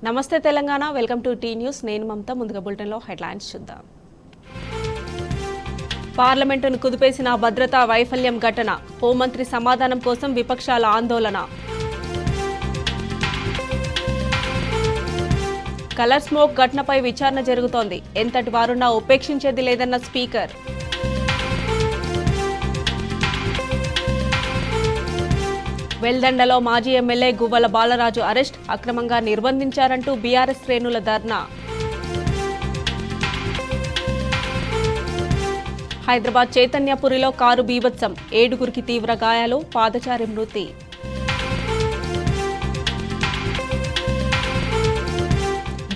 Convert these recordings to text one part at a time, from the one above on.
నమస్తే Telangana, welcome to T News. నేను మమత. ముందుగా బులెటిన్లో హెడ్లైన్స్ చూద్దాం. పార్లమెంటును కుదిపేసిన భద్రతా వైఫల్యం ఘటన, హోంమంత్రి సమాధానం కోసం విపక్షాల ఆందోళన. కలర్ స్మోక్ ఘటనపై విచారణ జరుగుతోంది, ఎంతటి వారున్నా ఉపేక్షించేది లేదన్న స్పీకర్. వెల్దండలో మాజీ ఎమ్మెల్యే గువ్వల బాలరాజు అరెస్ట్, అక్రమంగా నిర్బంధించారంటూ బీఆర్ఎస్ శ్రేణుల ధర్నా. హైదరాబాద్ చైతన్యపురిలో కారు బీభత్సం, 7గురికి తీవ్ర గాయాలు, పాదచారి మృతి.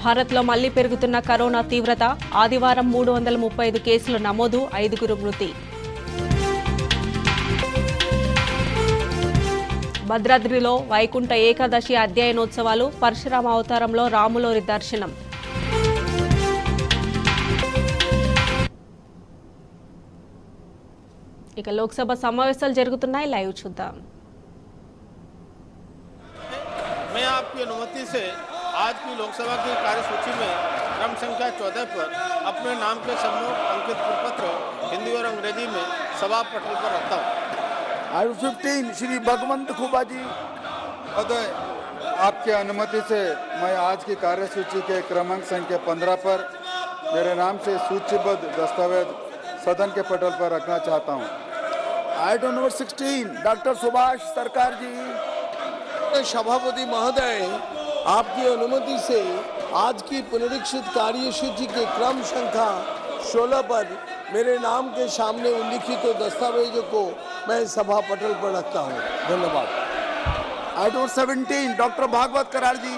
భారత్లో మళ్లీ పెరుగుతున్న కరోనా తీవ్రత, ఆదివారం 335 కేసులు నమోదు, 5గురు మృతి. భద్రాద్రిలో వైకుంఠ ఏకాదశి అధ్యయనోత్సవాలు, పరశురామ అవతారంలో రాములోరి దర్శనం. ఇక లోక్సభ సమావేశాలు జరుగుతున్నాయి, లైవ్ చూద్దాం. मैं आपकी अनुमति से आज की लोकसभा की कार्यसूची में क्रम संख्या 14 पर अपने नाम के सम्मुख अंकित प्रपत्र हिंदी और अंग्रेजी में सभा पटल पर रखता हूँ. आयु 15 श्री भगवंत खुबा जी महोदय, आपके अनुमति से मैं आज की कार्यसूची के क्रमांक संख्या 15 पर मेरे नाम से सूचीबद्ध दस्तावेज सदन के पटल पर रखना चाहता हूं. आइटम नंबर 16 डॉक्टर सुभाष सरकार जी. सभापति महोदय, आपकी अनुमति से आज की पुनरीक्षित कार्यसूची के क्रम संख्या 16 पर मेरे नाम के सामने उल्लिखित दस्तावेजों को मैं सभा पटल पर रखता हूं. धन्यवाद. आइटम 17 डॉक्टर भागवत करार जी.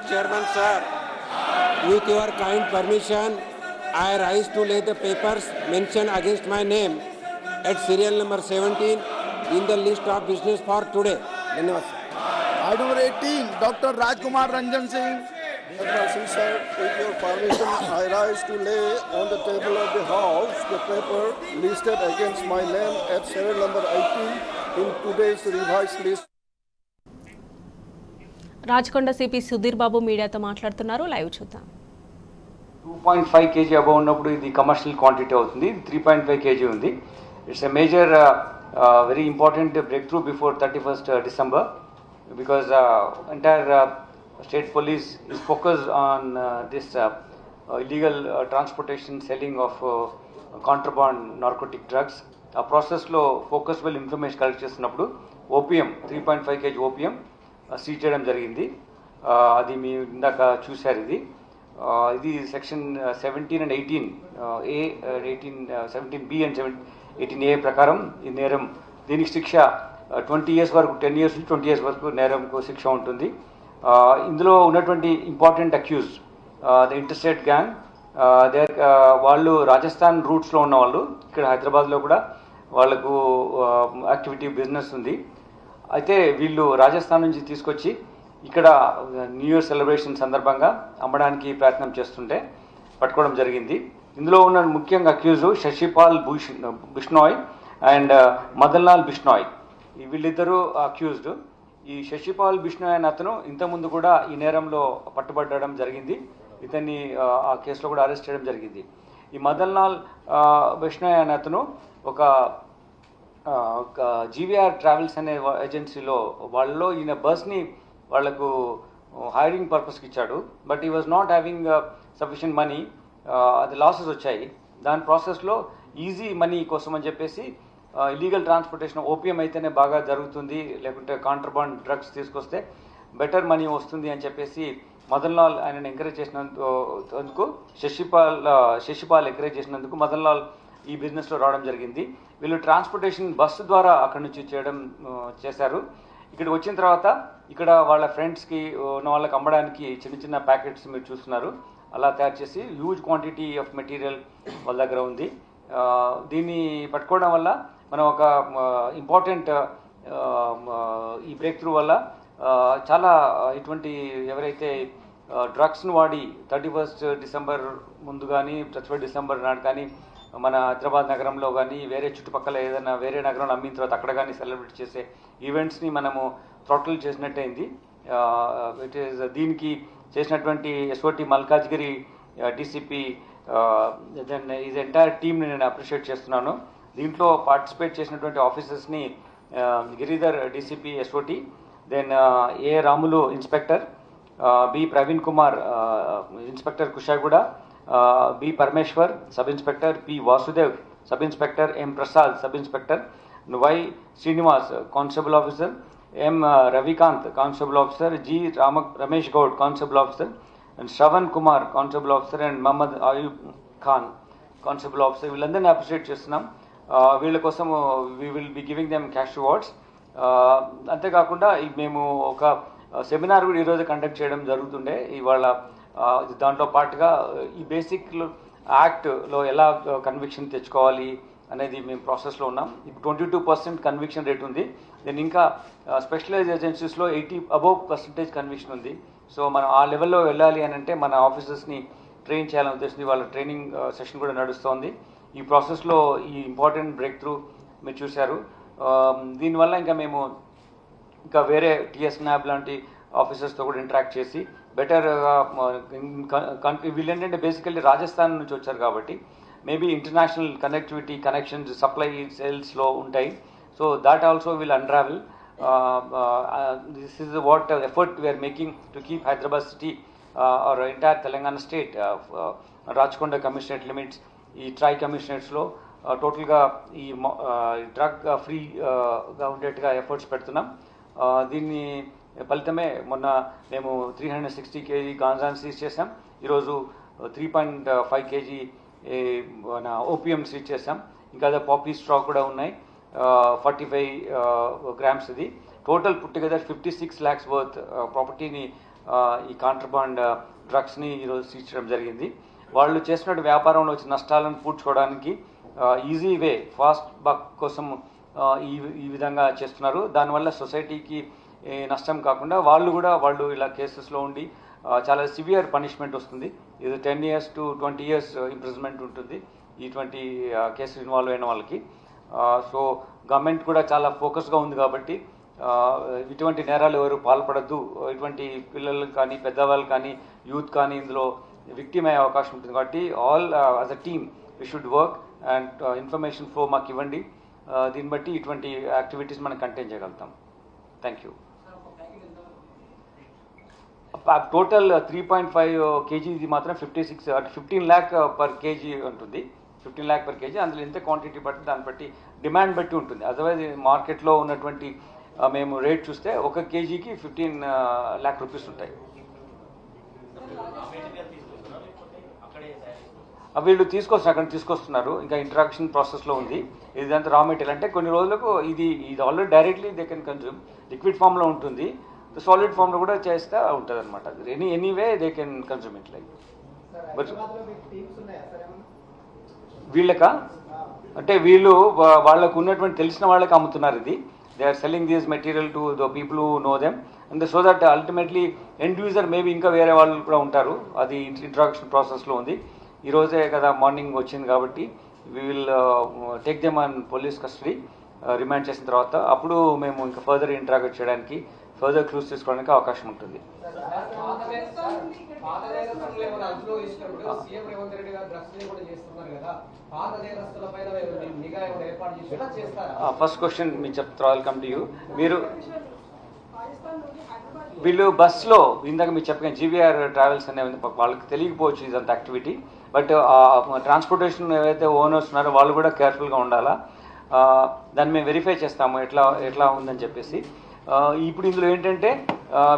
Chairman sir, with your kind permission, I rise to lay the papers mentioned against my name at serial number 17 in the list of business for today. धन्यवाद. Item number 18 doctor Rajkumar Ranjan Singh. Sir, with your permission, I rise to lay on the table of the House the paper listed against my name at serial number 18 in today's revised list. Rachakonda CP Sudheer Babu మీడియాతో మాట్లాడుతున్నారు, live చూద్దాం. 2.5 kg above ఉన్నప్పుడు ఇది commercial quantity అవుతుంది. 3.5 kg ఉంది. It's a major very important break through before 31st December because entire state police is focused on this illegal transportation, selling of contraband narcotic drugs. ఆ ప్రాసెస్లో ఫోకస్బుల్ information collect చేస్తున్నప్పుడు OPM 3.5 kg OPM seize చేయడం జరిగింది. అది మీ ఇందాక చూశారు. ఇది section 17 and 18 A, 17B and 18A ప్రకారం ఈ నేరం, దీనికి శిక్ష 20 years వరకు, 10 years నుంచి 20 years వరకు నేరంకు శిక్ష ఉంటుంది. ఇందులో ఉన్నటువంటి important accused the interstate gang, వాళ్ళు రాజస్థాన్ రూట్స్లో ఉన్న వాళ్ళు, ఇక్కడ హైదరాబాద్లో కూడా వాళ్ళకు యాక్టివిటీ బిజినెస్ ఉంది. అయితే వీళ్ళు రాజస్థాన్ నుంచి తీసుకొచ్చి ఇక్కడ న్యూ ఇయర్ సెలబ్రేషన్ సందర్భంగా అమ్మడానికి ప్రయత్నం చేస్తుంటే పట్టుకోవడం జరిగింది. ఇందులో ఉన్న ముఖ్యంగా అక్యూజ్ శశిపాల్ బిష్నాయ్ అండ్ మదన్లాల్ బిష్నాయ్, వీళ్ళిద్దరూ అక్యూజ్డ్. ఈ శశిపాల్ బిష్నాయ్ అనే అతను ఇంతకుముందు కూడా ఈ నేరంలో పట్టుబడడం జరిగింది. ఇతన్ని ఆ కేసులో కూడా అరెస్ట్ చేయడం జరిగింది. ఈ మదన్లాల్ బిష్నాయ్ అనే అతను ఒక జీవీఆర్ ట్రావెల్స్ అనే ఏజెన్సీలో వాళ్ళలో ఈయన బస్ని వాళ్లకు హైరింగ్ పర్పస్కి ఇచ్చాడు. బట్ ఈ was not having sufficient money, అది లాసెస్ వచ్చాయి. దాని ప్రాసెస్లో ఈజీ మనీ కోసం అని చెప్పేసి ఇల్లీగల్ ట్రాన్స్పోర్టేషన్ ఓపీఎం అయితేనే బాగా జరుగుతుంది, లేకుంటే కాంట్రబాండ్ డ్రగ్స్ తీసుకొస్తే బెటర్ మనీ వస్తుంది అని చెప్పేసి మదన్లాల్ ఆయనను ఎంకరేజ్ చేసినందుకు, శశిపాల్ ఎంకరేజ్ చేసినందుకు మదన్లాల్ ఈ బిజినెస్లో రావడం జరిగింది. వీళ్ళు ట్రాన్స్పోర్టేషన్ బస్సు ద్వారా అక్కడి నుంచి చేశారు. ఇక్కడికి వచ్చిన తర్వాత ఇక్కడ వాళ్ళ ఫ్రెండ్స్కి ఉన్న వాళ్ళకి అమ్మడానికి చిన్న చిన్న ప్యాకెట్స్ మీరు చూస్తున్నారు, అలా తయారు చేసి హ్యూజ్ క్వాంటిటీ ఆఫ్ మెటీరియల్ వాళ్ళ దగ్గర ఉంది. దీన్ని పట్టుకోవడం వల్ల మనం ఒక ఇంపార్టెంట్ ఈ బ్రేక్ త్రూ వల్ల చాలా ఇటువంటి ఎవరైతే డ్రగ్స్ను వాడి 31st December ముందు కానీ 31st December నాడు కానీ మన హైదరాబాద్ నగరంలో కానీ వేరే చుట్టుపక్కల ఏదైనా వేరే నగరంలో అమ్మిన తర్వాత అక్కడ కానీ సెలబ్రేట్ చేసే ఈవెంట్స్ని మనము థ్రాటిల్ చేసినట్టయింది. ఇట్ ఈస్ దీనికి చేసినటువంటి SOT Malkajgiri DCP then is entire టీమ్ని నేను అప్రిషియేట్ చేస్తున్నాను. దీంట్లో పార్టిసిపేట్ చేసినటువంటి ఆఫీసర్స్ని Giridhar DCP SOT, then A Ramulu inspector, B Praveen Kumar inspector Kushaiguda, B Parameshwar sub inspector, P Vasudev sub inspector, M Prasad sub inspector, Y Srinivas constable officer, M Ravikanth constable officer, G Ramesh Goud constable officer, and Shravan Kumar constable officer, and Mohammed Ayub Khan constable officer. వీళ్ళందరినీ appreciate చేస్తున్నాం. వీళ్ళ కోసం we will be giving them cash rewards. అంతేకాకుండా మేము ఒక seminar కూడా ఈరోజు conduct చేయడం జరుగుతుండే. ఇవాళ దాంట్లో పాటుగా ఈ బేసిక్ యాక్ట్లో ఎలా కన్విక్షన్ తెచ్చుకోవాలి అనేది మేము ప్రాసెస్లో ఉన్నాం. ఇప్పుడు 22% కన్విక్షన్ రేట్ ఉంది. దెన్ ఇంకా స్పెషలైజ్ ఏజెన్సీస్లో 80% కన్విక్షన్ ఉంది. సో మనం ఆ లెవెల్లో వెళ్ళాలి అని అంటే మన ఆఫీసర్స్ని ట్రైన్ చేయాలని ఉద్దేశించి వాళ్ళ ట్రైనింగ్ సెషన్ కూడా నడుస్తోంది. ఈ ప్రాసెస్లో ఈ ఇంపార్టెంట్ బ్రేక్ త్రూ మీరు చూశారు. దీనివల్ల ఇంకా మేము ఇంకా వేరే టీఎస్ న్యాబ్ లాంటి ఆఫీసర్స్తో కూడా ఇంటరాక్ట్ చేసి బెటర్గా వీళ్ళు ఏంటంటే బేసికల్లీ రాజస్థాన్ నుంచి వచ్చారు కాబట్టి maybe international connectivity connections supply సేల్స్లో ఉంటాయి. So that also will unravel. This is what effort we are making to keep Hyderabad city or entire Telangana state Rachakonda commissionerate limits, ఈ ట్రై కమిషనరేట్స్లో టోటల్గా ఈ డ్రగ్ ఫ్రీగా ఉండేట్టుగా ఎఫర్ట్స్ పెడుతున్నాం. దీన్ని ఫలితమే మొన్న మేము 360 kg గాంజాని సీజ్ చేసాం. ఈరోజు 3.5 kg మన ఓపియం సీజ్ చేసాం. ఇంకా అదే పాపీ స్టాక్ కూడా ఉన్నాయి, 45 grams. ఇది total put together 56 lakhs worth ప్రాపర్టీని ఈ కాంట్రబాండ్ డ్రగ్స్ని ఈరోజు సీజ్ చేయడం జరిగింది. వాళ్ళు చేసినట్టు వ్యాపారంలో వచ్చిన నష్టాలను పూడ్చుకోవడానికి ఈజీ వే, ఫాస్ట్ బక్ కోసం ఈ విధంగా చేస్తున్నారు. దానివల్ల సొసైటీకి నష్టం కాకుండా వాళ్ళు ఇలా కేసెస్లో ఉండి చాలా సివియర్ పనిష్మెంట్ వస్తుంది. ఇది 10 years to 20 years ఇంప్రిజన్మెంట్ ఉంటుంది ఇటువంటి కేసులు ఇన్వాల్వ్ అయిన వాళ్ళకి. సో గవర్నమెంట్ కూడా చాలా ఫోకస్గా ఉంది కాబట్టి ఇటువంటి నేరాలు ఎవరు పాల్పడద్దు, ఇటువంటి పిల్లలు కానీ పెద్దవాళ్ళు కానీ యూత్ కానీ ఇందులో విక్టిమ్ అయ్యే అవకాశం ఉంటుంది. కాబట్టి all as a team we should work and information flow మాకు ఇవ్వండి. దీన్ని బట్టి ఇటువంటి యాక్టివిటీస్ మనం కంటైన్ చేయగలుగుతాం. Thank you. టోటల్ 3.5 kg ఇది మాత్రం 15 lakh per kg ఉంటుంది. 15 lakh per kg. అందులో ఎంత క్వాంటిటీ బట్టి దాన్ని బట్టి డిమాండ్ బట్టి ఉంటుంది. అదర్వైజ్ మార్కెట్లో ఉన్నటువంటి మేము రేట్ చూస్తే 1 kgకి 15 lakh rupees ఉంటాయి. వీళ్ళు అక్కడ తీసుకొస్తున్నారు. ఇంకా ఇంట్రాక్షన్ ప్రాసెస్లో ఉంది. ఇదంతా రా మెటీరియల్ అంటే కొన్ని రోజులకు ఇది already directly they can consume. Liquid ఫామ్లో ఉంటుంది, సాలిడ్ ఫామ్లో కూడా చేస్తూ ఉంటుంది అనమాట. Anyway they can consume it like. But వీళ్ళకా అంటే వీళ్ళు వాళ్ళకు ఉన్నటువంటి తెలిసిన వాళ్ళకి అమ్ముతున్నారు. ఇది they are selling this material to the people who know them and so that ultimately end user maybe ఇంకా వేరే వాళ్ళు కూడా ఉంటారు. అది ఇంట్రాక్షన్ ప్రాసెస్లో ఉంది. ఈరోజే కదా మార్నింగ్ వచ్చింది కాబట్టి we will take them on police custody, remand చేసిన తర్వాత అప్పుడు మేము ఇంకా ఫర్దర్ ఇంటరాక్ట్ చేయడానికి ఫర్దర్ క్లూస్ తీసుకోవడానికి అవకాశం ఉంటుంది. ఫస్ట్ క్వశ్చన్ మీ చెప్తారు, వెల్కమ్ టు యూ. వీళ్ళు బస్లో ఇందాక మీరు చెప్పిన జీవీఆర్ ట్రావెల్స్ అనే వాళ్ళకి తెలియకపోవచ్చు ఇదంత యాక్టివిటీ. బట్ ట్రాన్స్పోర్టేషన్ ఏవైతే ఓనర్స్ ఉన్నారో వాళ్ళు కూడా కేర్ఫుల్గా ఉండాలా. దాన్ని మేము వెరిఫై చేస్తాము ఎట్లా ఉందని చెప్పేసి. ఇప్పుడు ఇందులో ఏంటంటే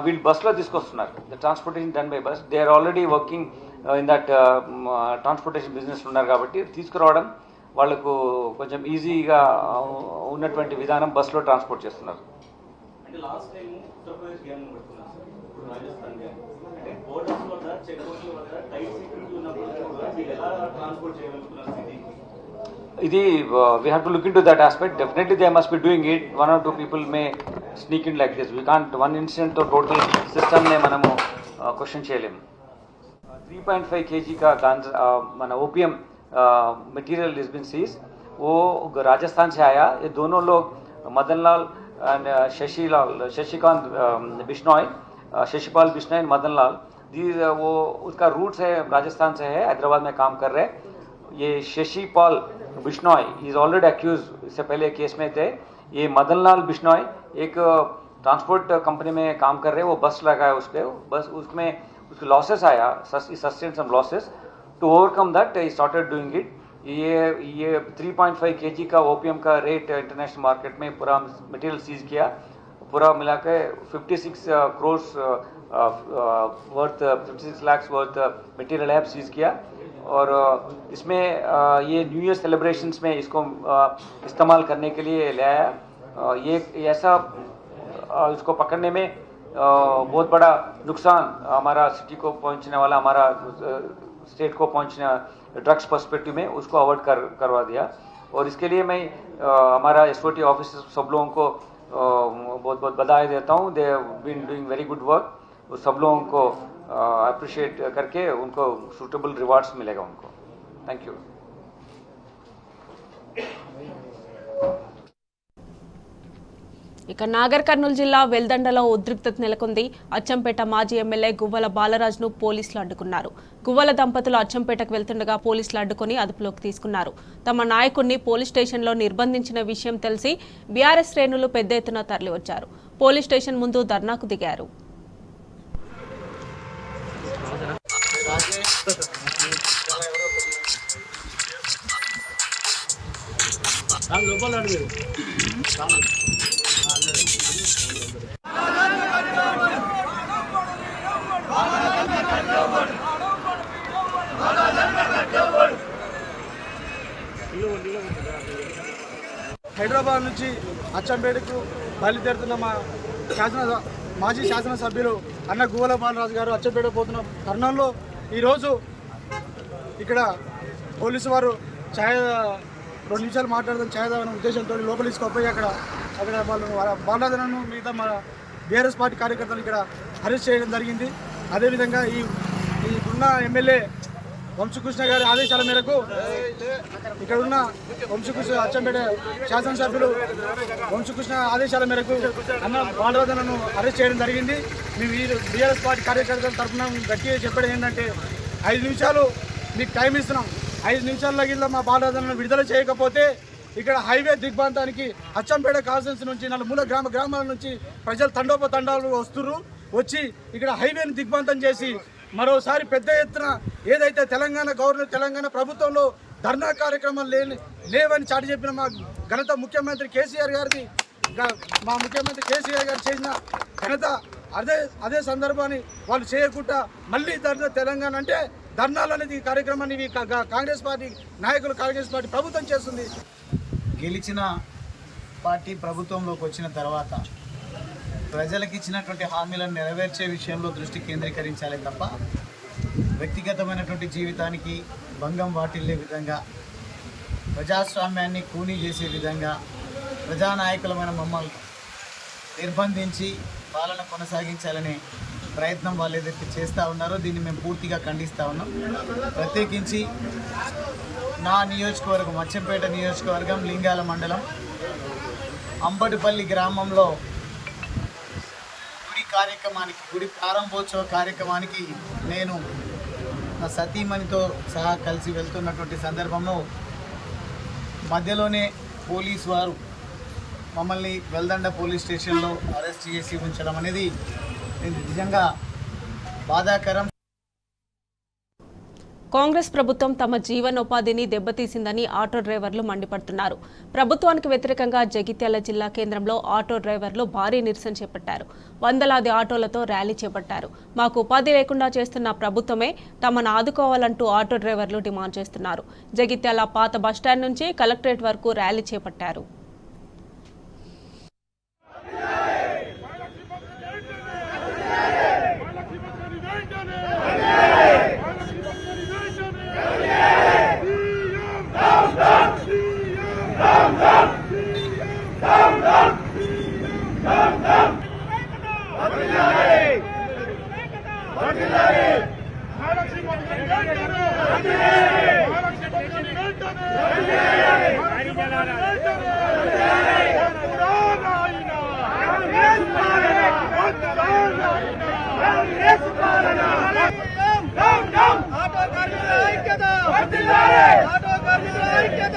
వీళ్ళు బస్లో తీసుకొస్తున్నారు. The transportation done by bus. They are already working in that transportation business ఉన్నారు కాబట్టి తీసుకురావడం వాళ్ళకు కొంచెం ఈజీగా ఉన్నటువంటి విధానం బస్లో ట్రాన్స్పోర్ట్ చేస్తున్నారు. ఇది we have to look into that aspect. Definitely they must be doing it. 1 or 2 people may sneak in like this. We can't one incident to total system ने మనము क्वेश्चन చేయలేము. 3.5 kg का गांजा माना opium material is been seize. वो राजस्थान से आया. ये दोनों लोग मदनलाल एंड शशिकांत बिश्नोई शशिपाल बिश्नोई, मदन लाल, वो उसका रूट्स है राजस्थान से है, हैदराबाद में काम कर रहे हैं। ये Shashipal Bishnoi is already accused, इससे पहले केस में थे। ये मदन लाल बिश्नोई एक ट्रांसपोर्ट कंपनी में काम कर रहे हैं, वो बस लगा है उसके, बस उसमें उसके लॉसेस आया, sustain some losses. To overcome that he started doing it. ये 3.5 kg का ओपीएम का रेट इंटरनेशनल मार्केट में पूरा मटेरियल सीज किया, पूरा मिला के 56 crores worth 56 lakhs worth material है सीज किया। और इसमें ये न्यू ईयर सेलिब्रेशंस में इसको इस्तेमाल करने के लिए ले आया। ये ऐसा इसको पकड़ने में बहुत बड़ा नुकसान हमारा सिटी को पहुंचने वाला, हमारा स्टेट को पहुंचने ड्रग्स पर्सपेक्टिव में उसको अवॉइड करवा दिया। और इसके लिए मैं हमारा एसओटी ऑफिसर सब लोगों को बहुत बहुत बधाई देता हूँ। They have been doing very good work. सब लोगों को अप्रिशिएट करके उनको सूटेबल रिवार्ड्स मिलेगा उनको। Thank you. ఇక నాగర్ కర్నూలు జిల్లా వెల్దండలో ఉద్రిక్తత నెలకొంది. అచ్చంపేట మాజీ ఎమ్మెల్యే గువ్వల బాలరాజును పోలీసులు అడ్డుకున్నారు. గువ్వల దంపతులు అచ్చంపేటకు వెళ్తుండగా పోలీసులు అడ్డుకుని అదుపులోకి తీసుకున్నారు. తమ నాయకుడిని పోలీస్ స్టేషన్లో నిర్బంధించిన విషయం తెలిసి బీఆర్ఎస్ శ్రేణులు పెద్ద ఎత్తున తరలివచ్చారు. పోలీస్ స్టేషన్ ముందు ధర్నాకు దిగారు. హైదరాబాద్ నుంచి అచ్చంపేటకు బయలుదేరుతున్న మా మాజీ శాసనసభ్యులు అన్న గువ్వల బాలరాజు గారు అచ్చంపేట పోతున్న తరుణంలో ఈరోజు ఇక్కడ పోలీసు వారు 2 నిమిషాలు మాట్లాడదాం ఛాయ్ తాగని ఉద్దేశంతో లోపల తీసుకుపోయి అక్కడ వాళ్ళు బాలరాజును మిగతా మా బీఆర్ఎస్ పార్టీ కార్యకర్తలు ఇక్కడ అరెస్ట్ చేయడం జరిగింది. అదేవిధంగా ఉన్న ఎమ్మెల్యే వంశకృష్ణ గారి ఆదేశాల మేరకు ఇక్కడ ఉన్న వంశకృష్ణ అచ్చంపేట శాసనసభ్యులు వంశకృష్ణ ఆదేశాల మేరకు అన్న బాలరాజును అరెస్ట్ చేయడం జరిగింది. మేము ఈ బీఆర్ఎస్ పార్టీ కార్యకర్తల తరఫున గట్టిగా చెప్పడం ఏంటంటే 5 నిమిషాలు మీకు టైం ఇస్తున్నాం. 5 నిమిషాల గిల్ల మా బాలరాజులను విడుదల చేయకపోతే ఇక్కడ హైవే దిగ్బంధానికి అచ్చంపేట కాన్స్టిట్యున్సీ నుంచి నలుమూల గ్రామాల నుంచి ప్రజలు తండోపతండాలు వచ్చి ఇక్కడ హైవేని దిగ్బంధం చేసి మరోసారి పెద్ద ఎత్తున ఏదైతే తెలంగాణ ప్రభుత్వంలో ధర్నా కార్యక్రమాలు లేవని చాటి చెప్పిన మా ఘనత ముఖ్యమంత్రి కేసీఆర్ గారు చేసిన ఘనత అదే సందర్భాన్ని వాళ్ళు చేయకుండా మళ్ళీ తెలంగాణ అంటే ధర్నాలు అనేది కార్యక్రమాన్ని కాంగ్రెస్ పార్టీ నాయకులు కాంగ్రెస్ పార్టీ ప్రభుత్వం చేస్తుంది. గెలిచిన పార్టీ ప్రభుత్వంలోకి వచ్చిన తర్వాత ప్రజలకు ఇచ్చినటువంటి హామీలను నెరవేర్చే విషయంలో దృష్టి కేంద్రీకరించాలి తప్ప వ్యక్తిగతమైనటువంటి జీవితానికి భంగం వాటిల్లే విధంగా, ప్రజాస్వామ్యాన్ని కూనీ చేసే విధంగా ప్రజానాయకులమైన మమ్మల్ని నిర్బంధించి పాలన కొనసాగించాలనే ప్రయత్నం వాళ్ళు ఏదైతే చేస్తూ ఉన్నారో దీన్ని మేము పూర్తిగా ఖండిస్తూ ఉన్నాం. ప్రత్యేకించి నా నియోజకవర్గం అచ్చంపేట నియోజకవర్గం లింగాల మండలం అంబటిపల్లి గ్రామంలో గుడి ప్రారంభోత్సవ కార్యక్రమానికి నేను నా సతీమణితో సహా కలిసి వెళ్తున్నటువంటి సందర్భంలో మధ్యలోనే పోలీసు వారు మమ్మల్ని వెల్దండ పోలీస్ స్టేషన్లో అరెస్ట్ చేసి ఉంచడం అనేది నిజంగా బాధాకరం. కాంగ్రెస్ ప్రభుత్వం తమ జీవనోపాధిని దెబ్బతీసిందని ఆటో డ్రైవర్లు మండిపడుతున్నారు. ప్రభుత్వానికి వ్యతిరేకంగా జగిత్యాల జిల్లా కేంద్రంలో ఆటో డ్రైవర్లు భారీ నిరసన చేపట్టారు. వందలాది ఆటోలతో ర్యాలీ చేపట్టారు. మాకు ఉపాధి లేకుండా చేస్తున్న ప్రభుత్వమే తమను ఆదుకోవాలంటూ ఆటో డ్రైవర్లు డిమాండ్ చేస్తున్నారు. జగిత్యాల పాత బస్టాండ్ నుంచి కలెక్టరేట్ వరకు ర్యాలీ చేపట్టారు. Let's go! ఆటో కార్మికుల ఐక్యత ఆటో కార్మికుల ఐక్యత.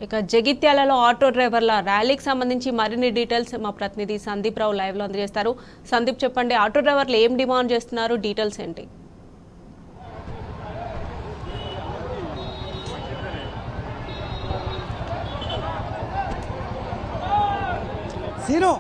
ఇక జగిత్యాలలో ఆటో డ్రైవర్ల ర్యాలీకి సంబంధించి మరిన్ని డీటెయిల్స్ మా ప్రతినిధి సందీప్ రావు లైవ్ లో అందజేస్తారు. సందీప్, చెప్పండి, ఆటో డ్రైవర్లు ఏం డిమాండ్ చేస్తున్నారు, డీటెయిల్స్ ఏంటి? సీను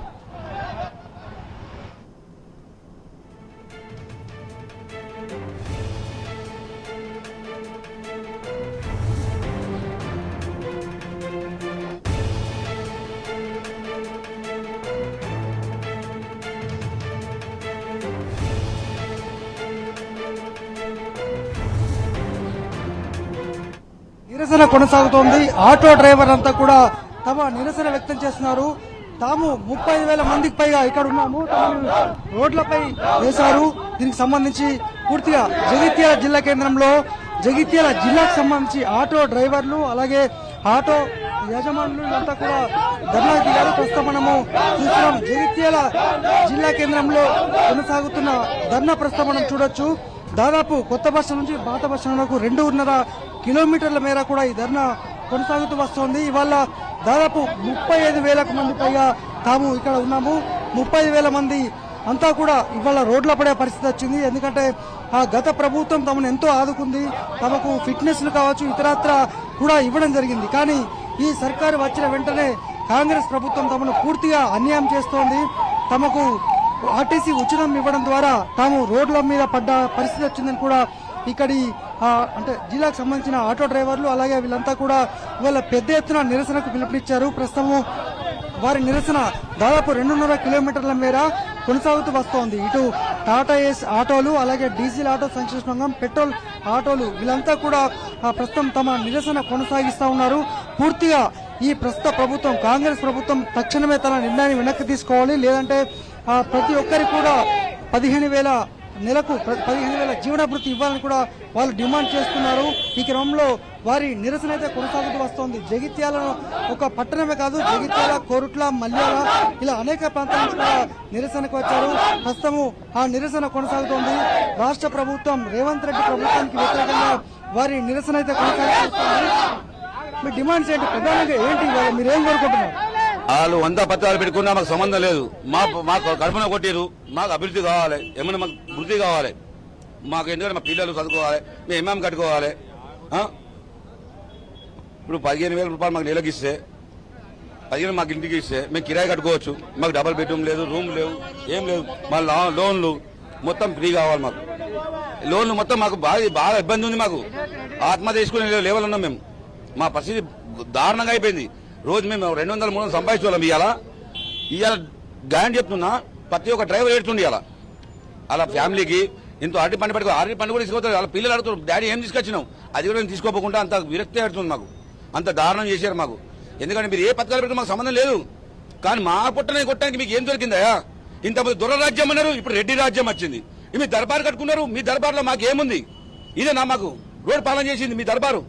నిరసన కొనసాగుతోంది. ఆటో డ్రైవర్ అంతా కూడా తమ నిరసన వ్యక్తం చేస్తున్నారు. తాము 35,000 మందికి పైగా ఇక్కడ ఉన్నాము, రోడ్లపై వేశారు. దీనికి సంబంధించి పూర్తిగా జగిత్యాల జిల్లా కేంద్రంలో జగిత్యాల జిల్లాకు సంబంధించి ఆటో డ్రైవర్లు అలాగే ఆటో యజమానులు అంతా కూడా ధర్నా దిగారు. ప్రస్తుతం మనము చూస్తున్నాం జగిత్యాల జిల్లా కేంద్రంలో కొనసాగుతున్న ధర్నా. ప్రస్తుతం మనం చూడొచ్చు, దాదాపు కొత్త బస్ నుంచి పాత బస్ స్టాండ్లకు 2.5 కిలోమీటర్ల మేర కూడా ఈ ధర్నా కొనసాగుతూ వస్తోంది. ఇవాళ దాదాపు 35,000 మంది పైగా తాము ఇక్కడ ఉన్నాము. 35,000 మంది అంతా కూడా ఇవాళ రోడ్ల పడే పరిస్థితి వచ్చింది. ఎందుకంటే ఆ గత ప్రభుత్వం తమను ఎంతో ఆదుకుంది, తమకు ఫిట్నెస్లు కావచ్చు ఇతరత్ర కూడా ఇవ్వడం జరిగింది. కానీ ఈ సర్కారు వచ్చిన వెంటనే కాంగ్రెస్ ప్రభుత్వం తమను పూర్తిగా అన్యాయం చేస్తోంది. తమకు ఆర్టీసీ ఉచితం ఇవ్వడం ద్వారా తాము రోడ్ల మీద పడ్డ పరిస్థితి వచ్చిందని కూడా ఇక్కడి అంటే జిల్లాకు సంబంధించిన ఆటో డ్రైవర్లు అలాగే వీళ్ళంతా కూడా ఇవాళ పెద్ద ఎత్తున నిరసనకు పిలుపునిచ్చారు. ప్రస్తుతము వారి నిరసన దాదాపు 2.5 కిలోమీటర్ల మేర కొనసాగుతూ వస్తోంది. ఇటు టాటా ఏస్ ఆటోలు అలాగే డీజిల్ ఆటో సంక్షేమ సంఘం, పెట్రోల్ ఆటోలు వీళ్ళంతా కూడా ప్రస్తుతం తమ నిరసన కొనసాగిస్తా ఉన్నారు. పూర్తిగా ఈ ప్రస్తుత ప్రభుత్వం కాంగ్రెస్ ప్రభుత్వం తక్షణమే తన నిర్ణయాన్ని వెనక్కి తీసుకోవాలి, లేదంటే ప్రతి ఒక్కరికి కూడా 15,000 నెలకు 15,000 జీవనభృతి ఇవ్వాలని కూడా వాళ్ళు డిమాండ్ చేస్తున్నారు. ఈ క్రమంలో వారి నిరసన అయితే కొనసాగుతూ వస్తోంది. జగిత్యాల ఒక పట్టణమే కాదు, జగిత్యాల, కోరుట్ల, మల్యాల ఇలా అనేక ప్రాంతాల నుంచి కూడా నిరసనకు వచ్చారు. ప్రస్తుతము ఆ నిరసన కొనసాగుతోంది. రాష్ట్ర ప్రభుత్వం రేవంత్ రెడ్డి ప్రభుత్వానికి వ్యతిరేకంగా వారి నిరసన అయితే కొనసాగుతుంది. మీ డిమాండ్స్ ఏంటి, ప్రధానంగా ఏంటి, మీరేం కోరుకుంటున్నారు? వాళ్ళు 100 పత్రాలు పెట్టుకున్నా మాకు సంబంధం లేదు. మాకు కడుపున కొట్టిరు. మాకు అభివృద్ధి కావాలి, ఏమైనా మాకు వృద్ధి కావాలి. మాకు ఎందుకంటే మా పిల్లలు చదువుకోవాలి, మేము ఏమేమి కట్టుకోవాలి. ఇప్పుడు 15,000 రూపాయలు మాకు నెలకి ఇస్తే 15 మాకు ఇంటికి ఇస్తే మేము కిరాయి కట్టుకోవచ్చు. మాకు డబుల్ బెడ్రూమ్ లేదు, రూమ్ లేవు, ఏం లేదు. మా లోన్లు మొత్తం ఫ్రీ కావాలి. మాకు లోన్లు మొత్తం మాకు బాగా ఇబ్బంది ఉంది. మాకు ఆత్మహత్య చేసుకునే లెవెల్ ఉన్నాం మేము. మా పరిస్థితి దారుణంగా అయిపోయింది. రోజు మేము 200-300 సంపాదించుకోవాలి. ఇవాళ గ్యారెంటీ చెప్తున్నా, ప్రతి ఒక్క డ్రైవర్ ఏడుతుండే ఇవాళ అలా ఫ్యామిలీకి ఎంతో అరటి పండు పెట్టుకో, అరటి పండు కూడా తీసుకొస్తారు. వాళ్ళ పిల్లలు అడుగుతారు, డాడీ ఏం తీసుకొచ్చినావు, అది కూడా తీసుకోపోకుండా అంత విరక్తి ఆడుతుంది. మాకు అంత దారుణం చేశారు మాకు. ఎందుకంటే మీరు ఏ పథకాలు పెడితే మాకు సంబంధం లేదు. కానీ మా పుట్టని కొట్టడానికి మీకు ఏం దొరికిందయా? ఇంతమంది దొర రాజ్యం అన్నారు, ఇప్పుడు రెడ్డి రాజ్యం వచ్చింది. మీ దర్బారు కట్టుకున్నారు, మీ దర్బార్లో మాకేముంది? ఇదేనా మాకు రోడ్డు పాలన చేసింది మీ దర్బారు?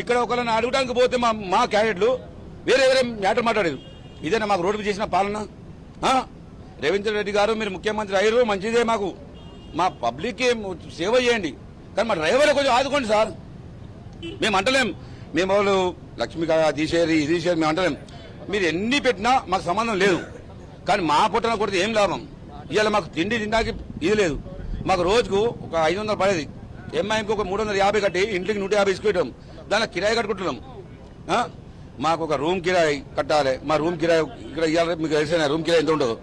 ఇక్కడ ఒకరిని అడగడానికి పోతే మా క్యాండిడేట్లు వేరే మ్యాటర్ మాట్లాడారు. ఇదేనా మాకు రోడ్డు చేసిన పాలన? రేవంత్ రెడ్డి గారు మీరు ముఖ్యమంత్రి అయ్యారు, మంచిదే. మాకు మా పబ్లిక్ సేవ చేయండి, కానీ మా డ్రైవర్లు కొంచెం ఆదుకోండి సార్. మేము అంటలేం, మేము వాళ్ళు లక్ష్మీ తీసేది ఇది తీసేది మేము అంటలేం. మీరు ఎన్ని పెట్టినా మాకు సంబంధం లేదు. కానీ మా పుట్టన కొడితే ఏం లాభం? ఇవాళ మాకు తిండి తినడానికి ఇది లేదు. మాకు రోజుకు ఒక 500 పడేది, ఎంఐఎంకి ఒక 350 కట్టి ఇంటికి 150 ఇసుకుంటాం. దానికి కిరాయి కట్టుకుంటున్నాం. మాకు ఒక రూమ్ కిరాయి కట్టాలి. మా రూమ్ కిరాయి ఇక్కడ ఇవాళ మీకు తెలిసిన రూమ్ కిరాయి ఎంత ఉండదు.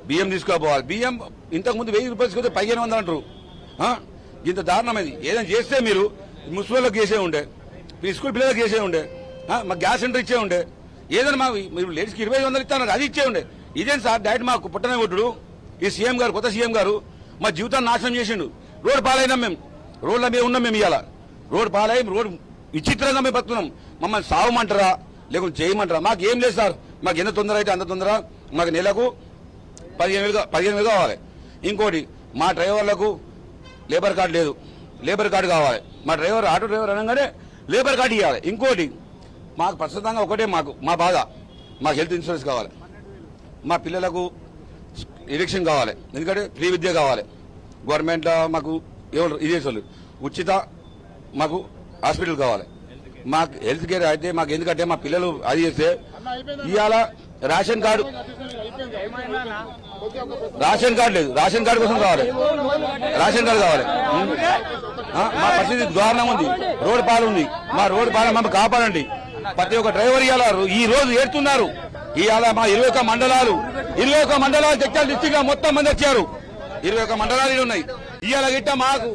బియ్యం తీసుకోపోవాలి. బియ్యం ఇంతకుముందు 1000 రూపాయలు తీసుకొస్తే 1500 అంటారు. ఇంత దారుణమైంది. ఏదైనా చేస్తే మీరు మున్సిపల్లోకి చేసే ఉండే, మీ స్కూల్ పిల్లలకు చేసే ఉండే, మాకు గ్యాస్ సెంటర్ ఇచ్చే ఉండే, ఏదైనా మాకు మీరు లేడీస్కి 2500 ఇస్తాను అది ఇచ్చే ఉండే. ఇదేం సార్ డైరెక్ట్ మాకు పుట్టనే కొట్టుడు. ఈ సీఎం గారు, కొత్త సీఎం గారు మా జీవితాన్ని నాశనం చేసిండు. రోడ్డు పాలైనాం మేము, రోడ్ల మీద ఉన్నాం మేము. ఇవాళ రోడ్డు పాలై రోడ్డు విచిత్రంగా మేము బతున్నాం. మమ్మల్ని సావమంటారా లేకుంటే చేయమంటారా? మాకు ఏం లేదు సార్. మాకు ఎంత తొందర అయితే అంత తొందర. మాకు నెలకు 15,000 కావాలి. ఇంకోటి మా డ్రైవర్లకు లేబర్ కార్డు లేదు, లేబర్ కార్డు కావాలి. మా డ్రైవర్ ఆటో డ్రైవర్ అనగానే లేబర్ కార్డు ఇవ్వాలి. ఇంకోటి మాకు ప్రస్తుతంగా ఒకటే మా బాధ, మాకు హెల్త్ ఇన్సూరెన్స్ కావాలి. మా పిల్లలకు ఎలక్షన్ కావాలి, ఎందుకంటే ఫ్రీ విద్య కావాలి. గవర్నమెంట్ మాకు ఎవరు ఇదే ఉచిత మాకు హాస్పిటల్ కావాలి. మాకు హెల్త్ కేర్ అయితే మాకు ఎందుకంటే మా పిల్లలు అది చేస్తే ఇవాళ రేషన్ కార్డు లేదు, రేషన్ కార్డు కోసం కావాలి, రేషన్ కార్డు కావాలి. మా పరిస్థితి దారుణం ఉంది, రోడ్డు పాలు ఉంది. మా రోడ్డు పాలన మమ్మల్ని కాపాడండి. ప్రతి ఒక్క డ్రైవర్ ఇవాళ ఈ రోజు ఏడుతున్నారు. ఇవాళ మా 21 మండలాలు జగిత్యాల డిస్టిక్ మొత్తం మంది వచ్చారు. 21 మండలాలు ఉన్నాయి. ఇవాళ గిట్ట మాకు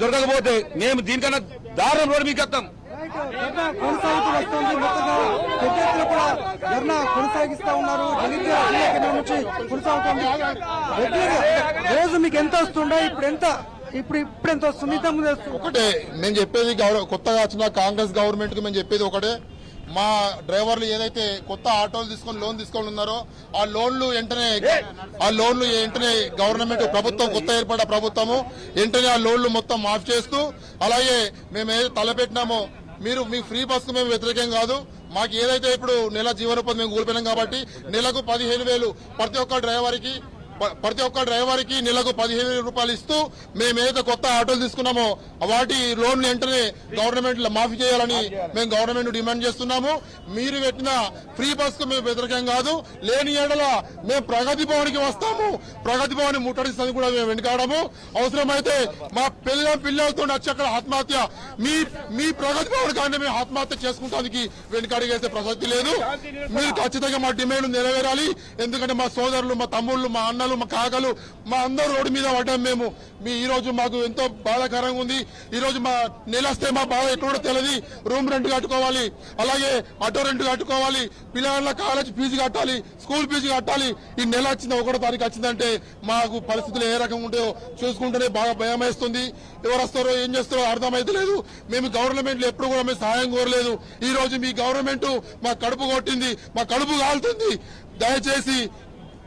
దొరకకపోతే మేము దీనికన్నా దారుణం రోడ్డు మీకు వస్తాం. కొనసాగుతూ వస్తుంది. మొత్తగా పెద్ద ఎత్తున కూడా ధర్నా కొనసాగిస్తా ఉన్నారు. జగిత్యాల జిల్లా కేంద్రం నుంచి కొనసాగుతుంది. రోజు మీకు ఎంత వస్తుండే, ఇప్పుడు ఎంత వస్తుంది? ఒకటే నేను చెప్పేది, కొత్తగా వచ్చిన కాంగ్రెస్ గవర్నమెంట్ కి మేము చెప్పేది ఒకటే, మా డ్రైవర్లు ఏదైతే కొత్త ఆటోలు తీసుకొని లోన్ తీసుకొని ఉన్నారో ఆ లోన్లు వెంటనే గవర్నమెంట్ ప్రభుత్వం, కొత్త ఏర్పడ్డ ప్రభుత్వము వెంటనే ఆ లోన్లు మొత్తం మాఫ్ చేస్తూ, అలాగే మేము ఏదైతే తలపెట్టినామో మీరు మీ ఫ్రీ బస్ కు మేము వ్యతిరేకం కాదు. మాకు ఏదైతే ఇప్పుడు నెల జీవనోపాధి మేము కోల్పోయినాం కాబట్టి నెలకు 15,000 ప్రతి ఒక్క డ్రైవర్కి నెలకు 15,000 రూపాయలు ఇస్తూ మేము ఏదైతే కొత్త ఆటోలు తీసుకున్నామో వాటి లోన్లు వెంటనే గవర్నమెంట్ మాఫీ చేయాలని మేము గవర్నమెంట్ డిమాండ్ చేస్తున్నాము. మీరు పెట్టిన ఫ్రీ బస్ కు మేము వ్యతిరేకం కాదు. లేని ఏడల మేము ప్రగతి భవన్కి వస్తాము, ప్రగతి భవన్ ముట్టడిస్తానికి కూడా మేము వెనుకాడము. అవసరమైతే మా పిల్లలతో వచ్చి అక్కడ ఆత్మహత్య, మీ ప్రగతి భవన్ కానీ మేము ఆత్మహత్య చేసుకుంటానికి వెనుకాడిగేసే ప్రసక్తి లేదు. మీరు ఖచ్చితంగా మా డిమాండ్ నెరవేరాలి. ఎందుకంటే మా సోదరులు, మా తమ్ముళ్ళు, మా అన్నలు, మా కాకలు, మా అందరూ రోడ్డు మీద పడ్డాం మేము. ఈ రోజు మాకు ఎంతో బాధాకరంగా ఉంది. ఈ రోజు మా నెలస్తే మా బాధ ఎక్కడో తెలియదు. రూమ్ రెంట్ కట్టుకోవాలి, అలాగే ఆటో రెంట్ కట్టుకోవాలి, పిల్లల కాలేజ్ ఫీజు కట్టాలి, స్కూల్ ఫీజు కట్టాలి. ఈ నెల వచ్చింది 1వ తారీఖు వచ్చిందంటే మాకు పరిస్థితులు ఏ రకంగా ఉంటాయో చూసుకుంటేనే బాగా భయం వేస్తుంది. ఎవరు వస్తారో ఏం చేస్తారో అర్థమైతే లేదు. మేము గవర్నమెంట్ ఎప్పుడు కూడా మేము సహాయం కోరలేదు. ఈ రోజు మీ గవర్నమెంట్ మా కడుపు కొట్టింది, మా కడుపు కాలుతుంది. దయచేసి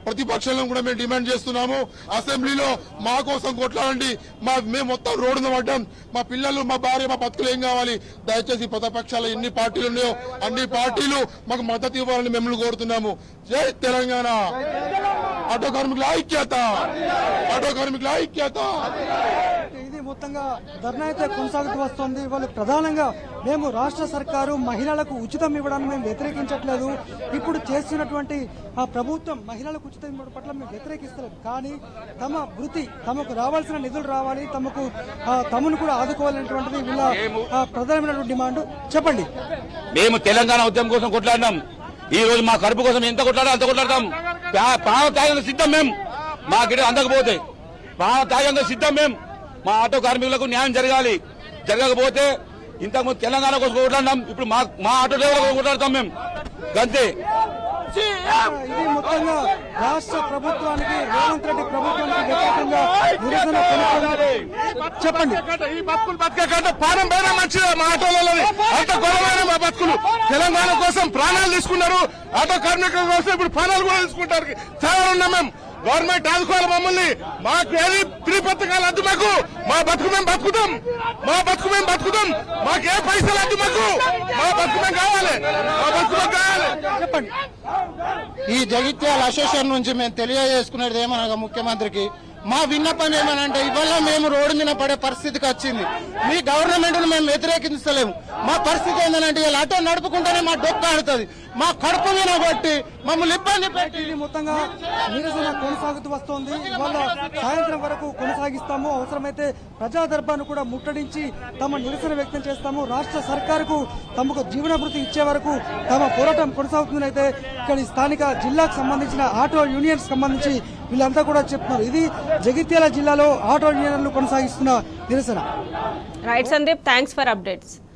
ప్రతిపక్షాలను కూడా మేము డిమాండ్ చేస్తున్నాము, అసెంబ్లీలో మా కోసం కొట్లాడండి. మేము మొత్తం రోడ్డున పడ్డాం. మా పిల్లలు, మా భార్య, మా బతుకులు ఏం కావాలి? దయచేసి ప్రతిపక్షాలు ఎన్ని పార్టీలు ఉన్నాయో అన్ని పార్టీలు మాకు మద్దతు ఇవ్వాలని మిమ్మల్ని కోరుతున్నాము. జై తెలంగాణ. ఆటో కార్మికుల ఐక్యత, ఆటో కార్మికుల ఐక్యత. ఇది మొత్తంగా ధర్నా అయితే కొనసాగుతూ వస్తుంది. వాళ్ళు ప్రధానంగా మేము రాష్ట్ర సర్కారు మహిళలకు ఉచితం ఇవ్వడానికి మేము వ్యతిరేకించట్లేదు. ఇప్పుడు చేస్తున్నటువంటి ఆ ప్రభుత్వం మహిళలకు ఉచితం ఇవ్వడం పట్ల మేము వ్యతిరేకిస్తలేదు. కానీ తమ వృత్తి, తమకు రావాల్సిన నిధులు రావాలి, తమను కూడా ఆదుకోవాలనేటువంటిది వీళ్ళ ప్రధానమైనటువంటి డిమాండ్. చెప్పండి. మేము తెలంగాణ ఉద్యమం కోసం కొట్లాడినాం. ఈ రోజు మా కడుపు కోసం ఎంత కొట్లాడో అంత కొట్లాడతాం. ప్రాణ త్యాగంగా సిద్ధం మేము. మా గిడ అందకపోతే ప్రాణ త్యాగంగా సిద్ధం మేము. మా ఆటో కార్మికులకు న్యాయం జరగాలి. జరగకపోతే ఇంతకుముందు తెలంగాణ కోసం కొట్లాడినాం, ఇప్పుడు మా ఆటో డ్రైవర్ల కోసం కొట్లాడతాం మేము. అంతే. ఇది మొత్తంగా రాష్ట్ర ప్రభుత్వానికి, రేవంత్ రెడ్డి ప్రభుత్వానికి వ్యతిరేకంగా నిరసన. చెప్పండి. ఈ బతుకులు బతకకంటే ప్రాణం పైన మంచిది. మా ఆటోలలో అంత గొడవైన మా బతుకులు తెలంగాణ కోసం ప్రాణాలు తీసుకున్నారు. ఆటో కార్మికుల కోసం ఇప్పుడు ప్రాణాలు కూడా తీసుకుంటారు. చాలా ఉన్నాం మేము. గవర్నమెంట్ ఆదుకోవాలి మమ్మల్ని. మాకు ఏది ఫ్రీ పథకాలు వద్దు. మాకు మా బతుకు మేము బతుకుతాం, మాకు ఏ పైసలు వద్దు. మాకు మా బతుకు మేము కావాలి, చెప్పండి. ఈ జగిత్యాల అసోసియేషన్ నుంచి మేము తెలియజేసుకునేది ఏమనగా ముఖ్యమంత్రికి మా విన్నపం ఏమనంటే, ఇవాళ మేము రోడ్డు మీద పడే పరిస్థితికి వచ్చింది. మీ గవర్నమెంట్ మేము వ్యతిరేకించలేము. మా పరిస్థితి ఏంటంటే ఇలా ఆటో నడుపుకుంటేనే మా డొక్క ఆడుతుంది, మా కడుపు మీద కొట్టి మమ్మల్ని ఇబ్బంది పెట్టి మొత్తంగా నిరసన కొనసాగుతూ వస్తోంది. ఇవాళ సాయంత్రం వరకు కొనసాగిస్తాము. అవసరమైతే ప్రజా దర్బార్ను కూడా ముట్టడించి తమ నిరసన వ్యక్తం చేస్తాము. రాష్ట్ర సర్కారుకు తమకు జీవనభృతి ఇచ్చే వరకు తమ పోరాటం కొనసాగుతుందని అయితే ఇక్కడ స్థానిక జిల్లాకు సంబంధించిన ఆటో యూనియన్స్ సంబంధించి వీళ్ళంతా కూడా చెప్తున్నారు. ఇది జగిత్యాల జిల్లాలో ఆటో యూనియన్లు కొనసాగిస్తున్న నిరసన. Right Sandeep, thanks for updates.